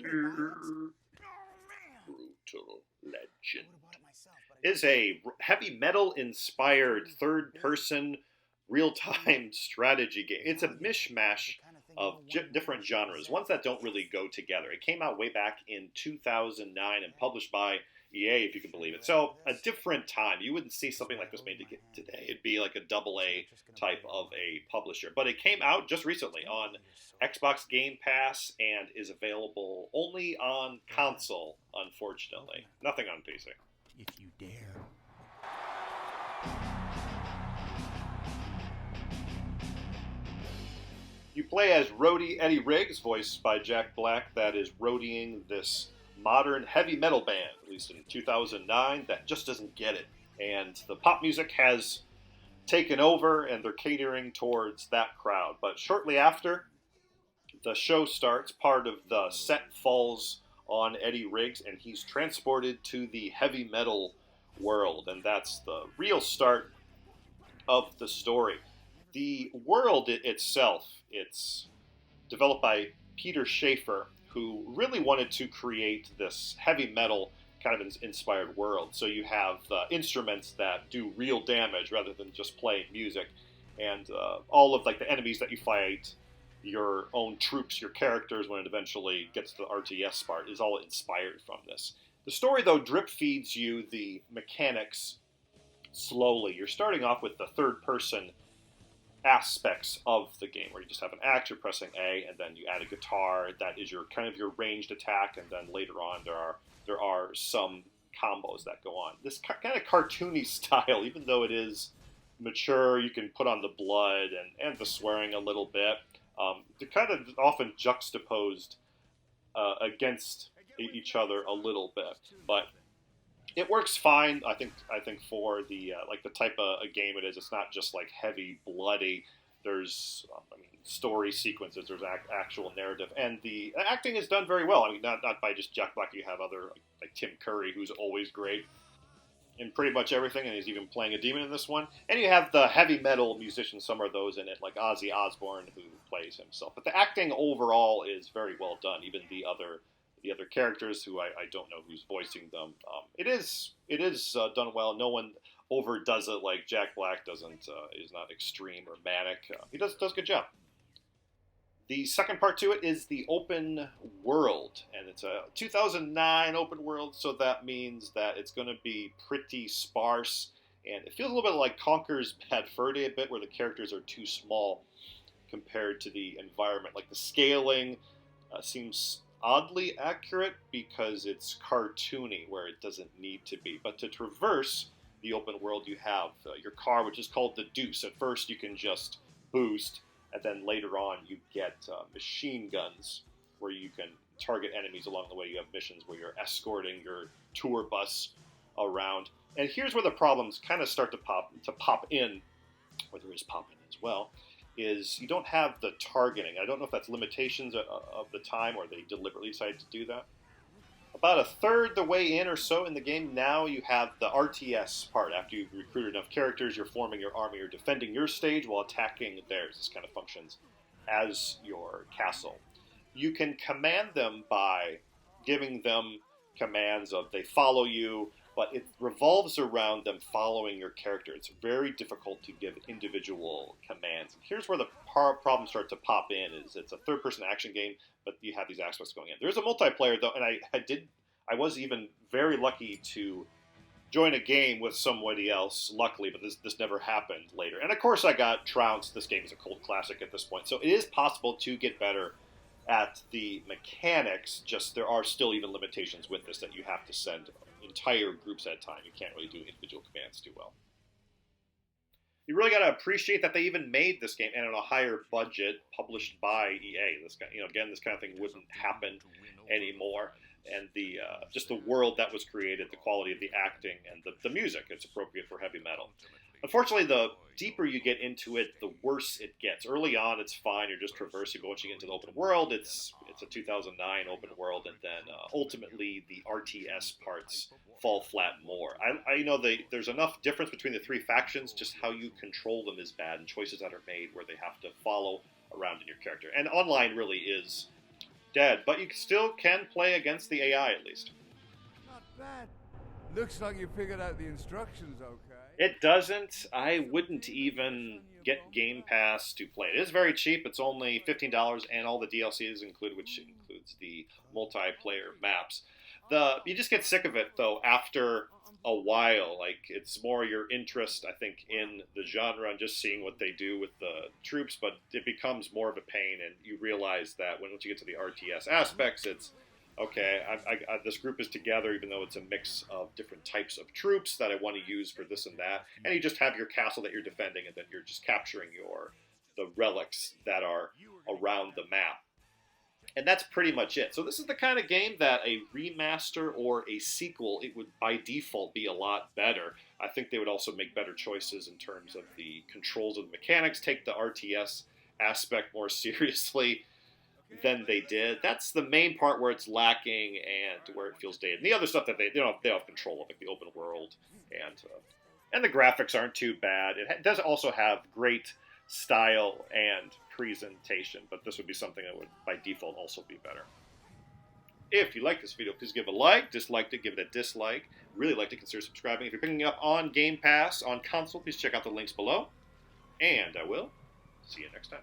Brutal Legend is a heavy metal inspired third person real time strategy game. It's a mishmash of different genres, ones that don't really go together. It came out way back in 2009 and published by EA, if you can believe it. So, a different time. You wouldn't see something like this made today. It'd be like a double A type of a publisher. But it came out just recently on Xbox Game Pass and is available only on console, unfortunately. Nothing on PC. If you dare. You play as roadie Eddie Riggs, voiced by Jack Black, that is roadieing this modern heavy metal band, released in 2009, that just doesn't get it. And the pop music has taken over, and they're catering towards that crowd. But shortly after the show starts, part of the set falls on Eddie Riggs, and he's transported to the heavy metal world. And that's the real start of the story. The world itself, it's developed by Peter Schaefer, who really wanted to create this heavy metal kind of inspired world. So you have instruments that do real damage rather than just playing music, and all of like the enemies that you fight, your own troops, your characters, when it eventually gets to the RTS part, is all inspired from this. The story, though, drip feeds you the mechanics slowly. You're starting off with the third-person aspects of the game, where you just have an axe, you're pressing A, and then you add a guitar. That is your kind of your ranged attack, and then later on there are some combos that go on. This kind of cartoony style, even though it is mature, you can put on the blood and the swearing a little bit. They're kind of often juxtaposed against each other a little bit, but it works fine. I think for the like the type of a game it is, it's not just like heavy, bloody. There's story sequences. There's actual narrative, and the acting is done very well. I mean, not by just Jack Black. You have other like Tim Curry, who's always great in pretty much everything, and he's even playing a demon in this one. And you have the heavy metal musicians. Some of those in it, like Ozzy Osbourne, who plays himself. But the acting overall is very well done. Even the other characters, who I don't know who's voicing them. It is done well. No one overdoes it like Jack Black doesn't. Is not extreme or manic. He does a good job. The second part to it is the open world, and it's a 2009 open world, so that means that it's going to be pretty sparse, and it feels a little bit like Conker's Bad Fur Day a bit, where the characters are too small compared to the environment. Like the scaling seems oddly accurate because it's cartoony where it doesn't need to be. But to traverse the open world, you have your car, which is called the Deuce. At first, you can just boost, and then later on, you get machine guns where you can target enemies along the way. You have missions where you're escorting your tour bus around. And here's where the problems kind of start to pop in, or there is popping as well, is you don't have the targeting. I don't know if that's limitations of the time or they deliberately decided to do that. About a third the way in or so in the game, now you have the RTS part. After you've recruited enough characters, you're forming your army, you're defending your stage while attacking theirs. This kind of functions as your castle. You can command them by giving them commands of they follow you, but it revolves around them following your character. It's very difficult to give individual commands. Here's where the problems start to pop in. Is it's a third-person action game, but you have these aspects going in. There's a multiplayer though, and I was even very lucky to join a game with somebody else. Luckily, but this never happened later. And of course, I got trounced. This game is a cult classic at this point, so it is possible to get better at the mechanics. Just there are still even limitations with this, that you have to send entire groups at a time. You can't really do individual commands too well. You really got to appreciate that they even made this game and on a higher budget, published by EA. This this kind of thing wouldn't happen anymore. And the just the world that was created, the quality of the acting and the music, it's appropriate for heavy metal. Unfortunately, the deeper you get into it, the worse it gets. Early on, it's fine. You're just traversing. But once you get into the open world, it's a 2009 open world, and then ultimately the RTS parts fall flat more. I know there's enough difference between the three factions. Just how you control them is bad, and choices that are made where they have to follow around in your character. And online really is dead, but you still can play against the AI at least. Not bad. Looks like you figured out the instructions okay. It doesn't. I wouldn't even get Game Pass to play it. It is very cheap. It's only $15, and all the DLC is included, which includes the multiplayer maps. You just get sick of it though after a while. Like it's more your interest, I think, in the genre and just seeing what they do with the troops. But it becomes more of a pain, and you realize that once you get to the RTS aspects, it's okay, this group is together, even though it's a mix of different types of troops that I want to use for this and that. And you just have your castle that you're defending, and then you're just capturing the relics that are around the map. And that's pretty much it. So this is the kind of game that a remaster or a sequel, it would by default be a lot better. I think they would also make better choices in terms of the controls of the mechanics, take the RTS aspect more seriously than they did. That's the main part where it's lacking and where it feels dated. And the other stuff that they don't have control of, like the open world and the graphics aren't too bad. It does also have great style and presentation, but this would be something that would by default also be better. If you like this video, please give it a like. Disliked it, give it a dislike. Really like to consider subscribing. If you're picking it up on Game Pass on console, please check out the links below. And I will see you next time.